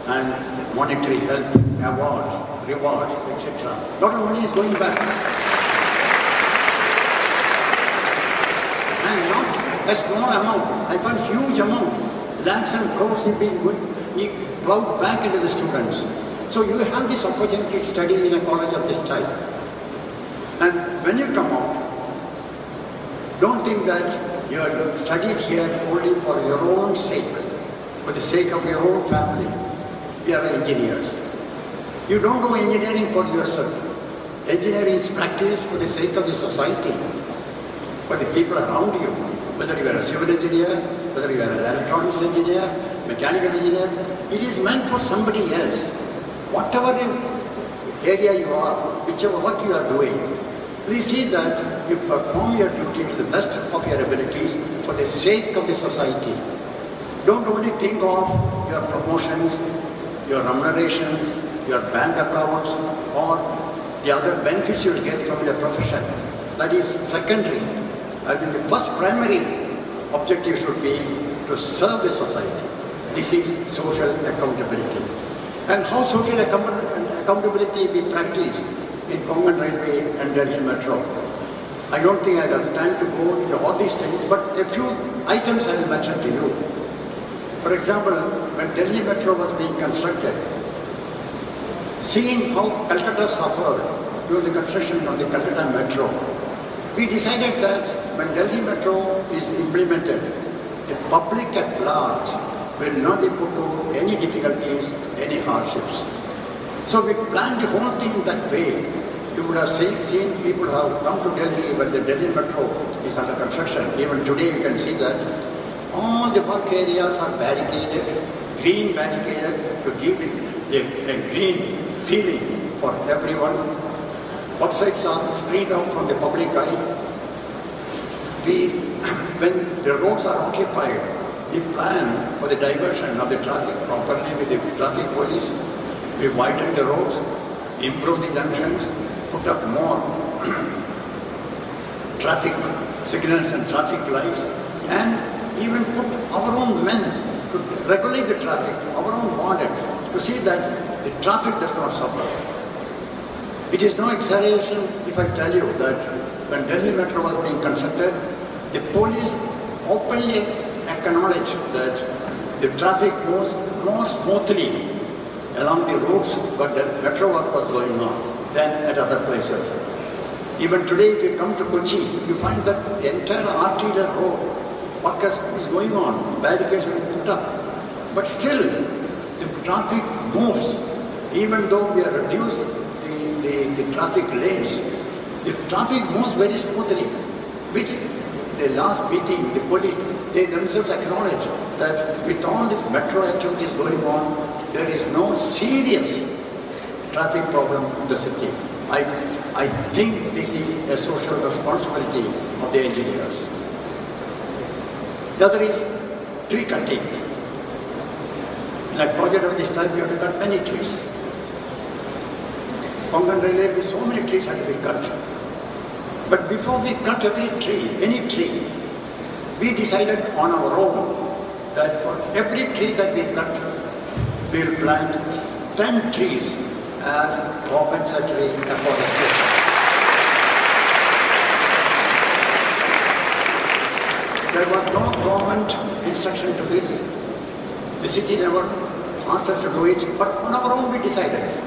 and monetary help, awards, rewards, etc. A lot of money is going back. And not a small amount, I found huge amount, lakhs and crores is being plowed back into the students. So you have this opportunity to study in a college of this type. And when you come out, don't think that you are studied here only for your own sake, for the sake of your own family. We are engineers. You don't do engineering for yourself. Engineering is practiced for the sake of the society, for the people around you. Whether you are a civil engineer, whether you are an electronics engineer, mechanical engineer, it is meant for somebody else. Whatever area you are, whichever work you are doing, please see that you perform your duty to the best of your abilities for the sake of the society. Don't only think of your promotions, your remunerations, your bank accounts, or the other benefits you will get from your profession. That is secondary. I think the first primary objective should be to serve the society. This is social accountability. And how social accountability be practiced in Konkan Railway and Delhi Metro. I don't think I have time to go into all these things, but a few items I will mention to you. For example, when Delhi Metro was being constructed, seeing how Calcutta suffered during the construction of the Calcutta Metro, we decided that when Delhi Metro is implemented, the public at large will not be put to any difficulties, any hardships. So we planned the whole thing that way. You would have seen people who have come to Delhi when the Delhi Metro is under construction. Even today you can see that all the work areas are barricaded, green barricaded, to give the green feeling for everyone. Outsides are screened out from the public eye. When the roads are occupied, we plan for the diversion of the traffic properly with the traffic police. We widen the roads, improve the junctions, put up more traffic signals and traffic lights, and even put our own men to regulate the traffic, our own wardens, to see that the traffic does not suffer. It is no exaggeration if I tell you that when Delhi Metro was being constructed, the police openly acknowledged that the traffic moves more smoothly along the roads where the metro work was going on than at other places. Even today, if you come to Kochi, you find that the entire arterial road work is going on, barricades are put up. But still, the traffic moves. Even though we have reduced the traffic lanes, the traffic moves very smoothly, which the last meeting, the police, they themselves acknowledge that with all these metro activities going on, there is no serious traffic problem in the city. I think this is a social responsibility of the engineers. The other is tree cutting. In a project of this type, we have to cut many trees. Konkan Railway, so many trees had to be cut. But before we cut every tree, any tree, we decided on our own that for every tree that we cut, we will plant 10 trees as compensatory afforestation. There was no government instruction to this. The city never asked us to do it, but on our own we decided.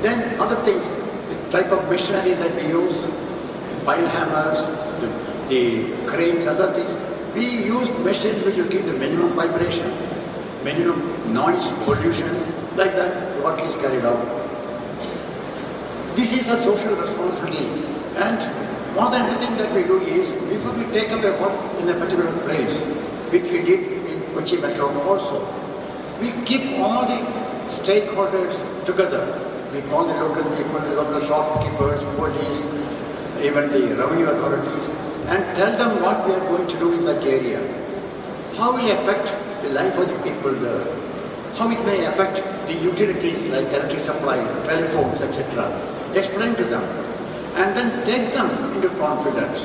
Then other things, the type of machinery that we use, pile hammers, the cranes, other things, we used machines which will give the minimum vibration, minimum noise, pollution, like that the work is carried out. This is a social responsibility, and more than anything that we do is, before we take up a work in a particular place, which we did in Kochi Metro also, we keep all the stakeholders together. We call the local people, the local shopkeepers, police, even the revenue authorities, and tell them what we are going to do in that area. How will it affect the life of the people there? How it may affect the utilities like electric supply, telephones, etc. Explain to them, and then take them into confidence.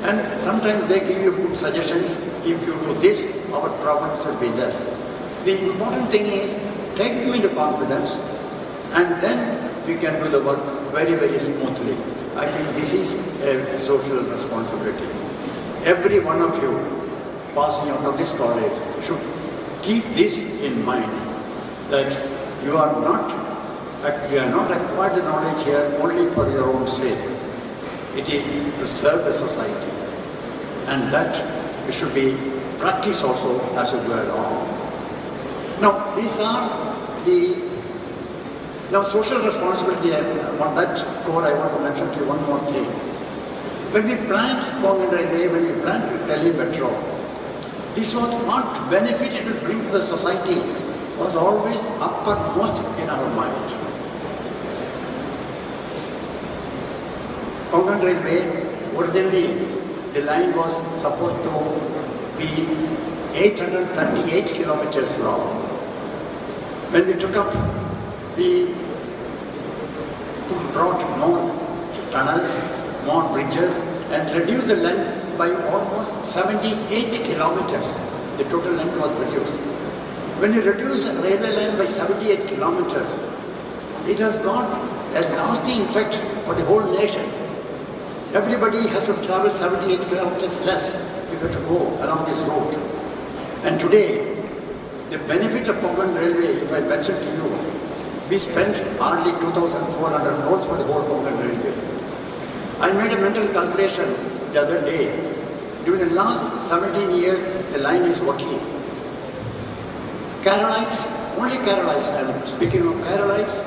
And sometimes they give you good suggestions. If you do this, our problems will be less. The important thing is take them into confidence, and then we can do the work very, very smoothly. I think this is a social responsibility. Every one of you passing out of this college should keep this in mind, that you have not acquired the knowledge here only for your own sake. It is to serve the society, and that it should be practiced also as we go along. Now, these are now social responsibility. On that score, I want to mention to you one more thing. When we planned Konkan Railway, when we planned Delhi Metro, this was what benefit it will bring to the society was always uppermost in our mind. Konkan Railway, originally the line was supposed to be 838 kilometers long. When we took up, we brought more tunnels, more bridges, and reduced the length by almost 78 kilometers. The total length was reduced. When you reduce a railway line by 78 kilometers, it has got a lasting effect for the whole nation. Everybody has to travel 78 kilometers less if you have to go along this road. And today, the benefit of Konkan Railway, if I mention to you, we spent hardly 2,400 crores for the whole Konkan Railway. I made a mental calculation the other day. During the last 17 years, the line is working. Keralites, only Keralites, I am speaking of Keralites,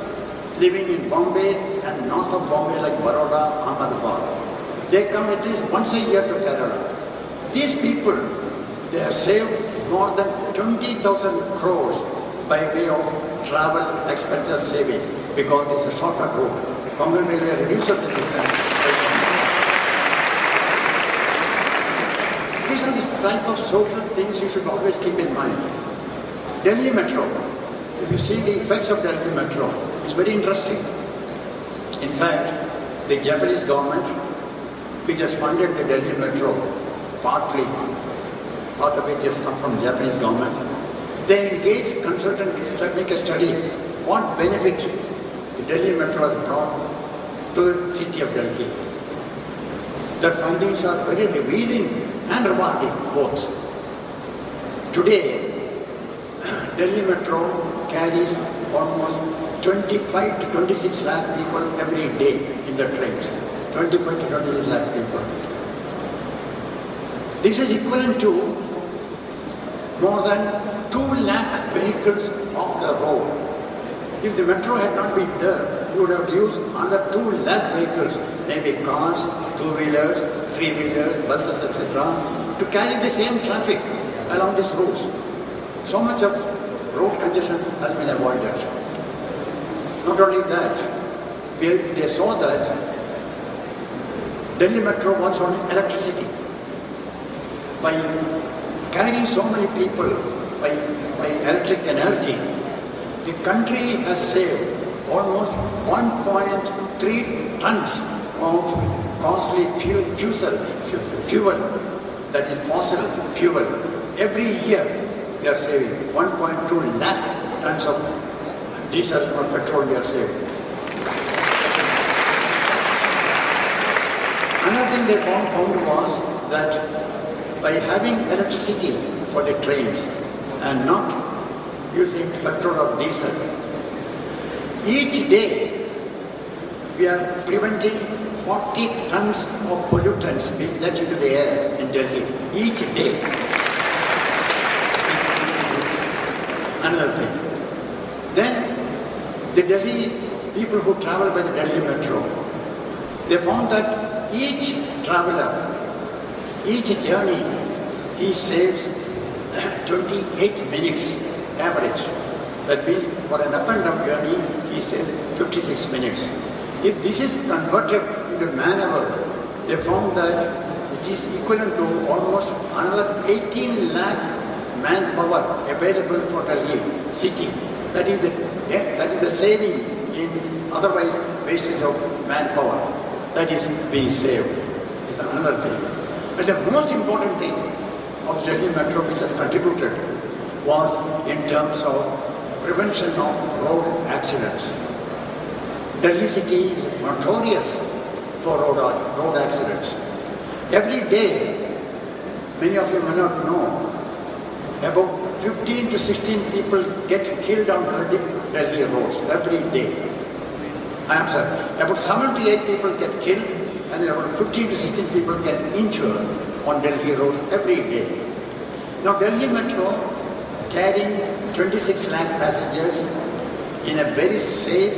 living in Bombay and north of Bombay like Baroda, Ahmedabad. They come at least once a year to Kerala. These people, they have saved more than 20,000 crores by way of travel expenses saving because it's a shorter route. Konkan Railway reduces the distance. These are the type of social things you should always keep in mind. Delhi Metro, if you see the effects of Delhi Metro, it's very interesting. In fact, the Japanese government, which has funded the Delhi Metro, part of it has come from Japanese government. They engaged consultants to make a study what benefit the Delhi Metro has brought to the city of Delhi. The findings are very revealing and rewarding both. Today, Delhi Metro carries almost 25 to 26 lakh people every day in the trains. 25 to 26 lakh people. This is equivalent to more than 2 lakh vehicles off the road. If the metro had not been there, you would have used another 2 lakh vehicles, maybe cars, two-wheelers, three-wheelers, buses, etc., to carry the same traffic along these roads. So much of road congestion has been avoided. Not only that, they saw that Delhi Metro wants on electricity. By carrying so many people by electric energy, the country has saved almost 1.3 tons of costly fuel, that is fossil fuel. Every year we are saving 1.2 lakh tons of diesel or petrol we are saving. Another thing they found was that by having electricity for the trains and not using petrol or diesel, each day we are preventing 40 tons of pollutants being let into the air in Delhi each day. Another thing. Then the Delhi people who travel by the Delhi Metro, they found that each traveler, each journey, he saves 28 minutes average. That means for an up and down journey, he saves 56 minutes. If this is converted into man-hours, they found that it is equivalent to almost another 18 lakh manpower available for Delhi city. That is the saving in otherwise wastage of manpower. That is being saved. This is another thing. But the most important thing of Delhi Metro which has contributed was in terms of prevention of road accidents. Delhi city is notorious for road accidents. Every day, many of you may not know, about 15 to 16 people get killed on Delhi roads every day. I am sorry, about 7 to 8 people get killed and about 15 to 16 people get injured on Delhi roads every day. Now Delhi Metro carrying 26 lakh passengers in a very safe,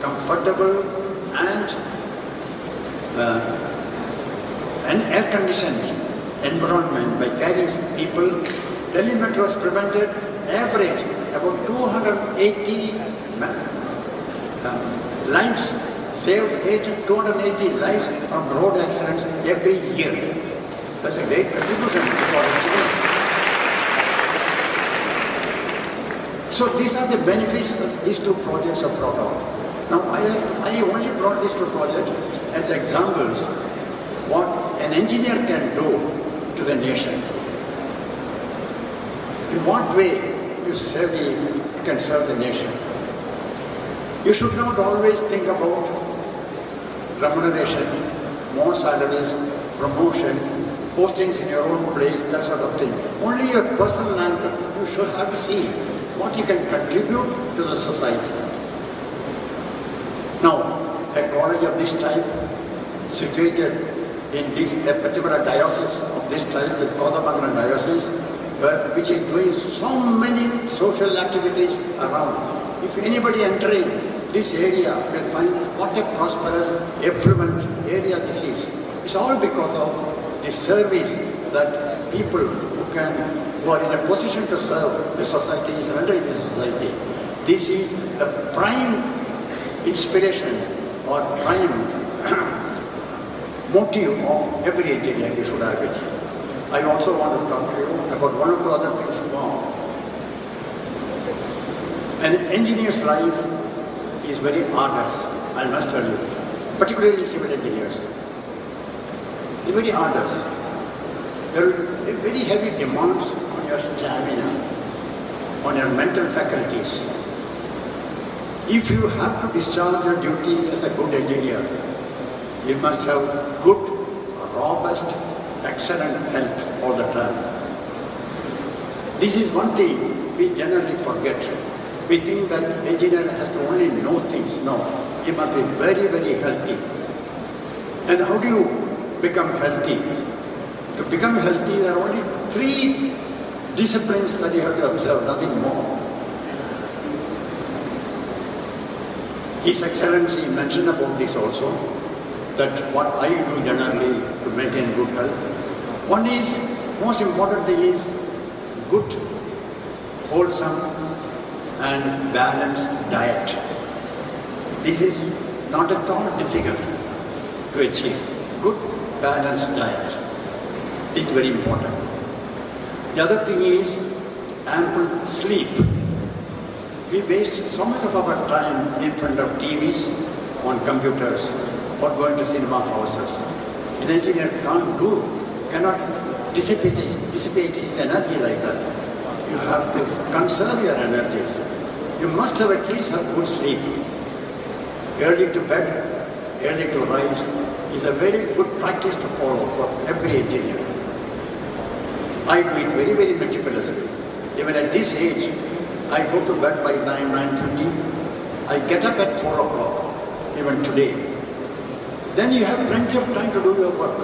comfortable and an air-conditioned environment by carrying people. Delhi Metro has prevented average about 280 lives, saved 280 lives from road accidents every year. That's a great contribution for engineering. So these are the benefits that these two projects have brought out. Now I only brought these two projects as examples what an engineer can do to the nation. In what way you can serve the nation. You should not always think about remuneration, more salaries, promotions, postings in your own place, that sort of thing. Only your personal angle. You should have to see what you can contribute to the society. Now, a college of this type, situated in a particular diocese of this type, the Kodamangalam diocese, which is doing so many social activities around. If anybody entering this area will find what a prosperous, affluent area this is. It's all because of the service that people who are in a position to serve the society is rendering the society. This is the prime inspiration or prime motive of every engineer. You should have it. I also want to talk to you about one or two other things more. An engineer's life is very arduous, I must tell you, particularly civil engineers. It's very arduous. There are very heavy demands on your stamina, on your mental faculties. If you have to discharge your duty as a good engineer, you must have good, robust, excellent health all the time. This is one thing we generally forget. We think that engineer has to only know things. No, he must be very, very healthy. And how do you become healthy? To become healthy, there are only 3 disciplines that you have to observe, nothing more. His Excellency mentioned about this also, that what I do generally to maintain good health. One is, most important thing is good, wholesome and balanced diet. This is not at all difficult to achieve. Good, balanced diet. This is very important. The other thing is ample sleep. We waste so much of our time in front of TVs, on computers, or going to cinema houses. An engineer cannot dissipate his energy like that. You have to conserve your energies. You must have at least have good sleep. Early to bed, early to rise is a very good practice to follow for every engineer. I do it very, very meticulously. Even at this age, I go to bed by 9:30. I get up at 4 o'clock, even today. Then you have plenty of time to do your work.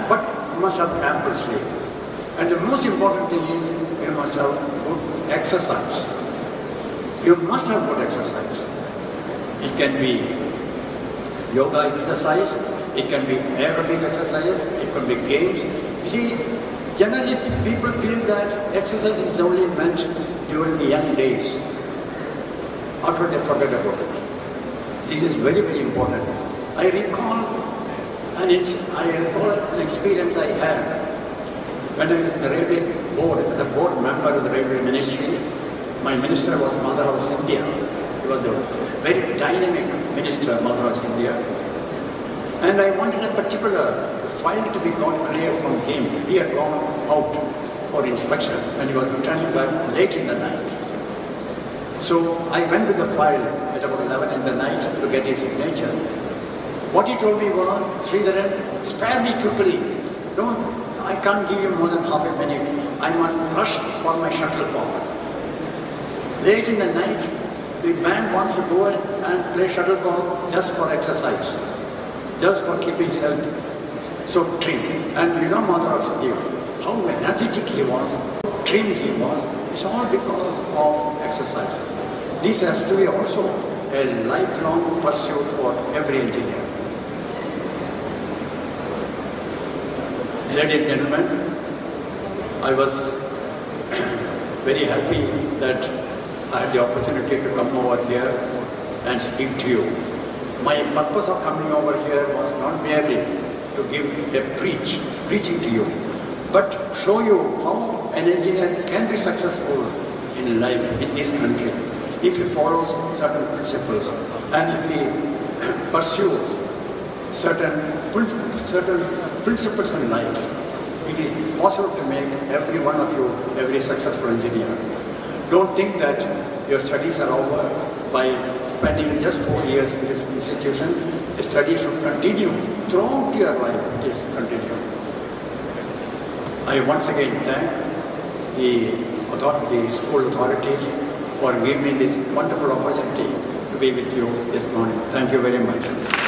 But you must have ample sleep. And the most important thing is you must have good exercise. You must have good exercise. It can be yoga exercise, it can be aerobic exercise, it can be games. You see, generally people feel that exercise is only meant during the young days. After they forget about it. This is very, very important. I recall an experience I had when I was in the railway board, as a board member of the railway ministry. My minister was Madhav Scindia. He was a very dynamic minister, Madhav Scindia. And I wanted a particular file to be got clear from him. He had gone out for inspection and he was returning back late in the night. So I went with the file at about 11 in the night to get his signature. What he told me was, Sridharan, spare me quickly. I can't give you more than half a minute. I must rush for my shuttlecock. Late in the night, the man wants to go and play shuttlecock just for exercise, just for keeping his health so trim. And you know Madhura Sudev, how energetic he was, how trim he was. It's all because of exercise. This has to be also a lifelong pursuit for every engineer. Ladies and gentlemen, I was very happy that I had the opportunity to come over here and speak to you. My purpose of coming over here was not merely to give a preaching to you, but show you how an engineer can be successful in life in this country if he follows certain principles and if he pursues certain principles in life. It is possible to make every one of you a very successful engineer. Don't think that your studies are over by spending just 4 years in this institution. The study should continue throughout your life. It is continue. I once again thank the school authorities for giving me this wonderful opportunity to be with you this morning. Thank you very much.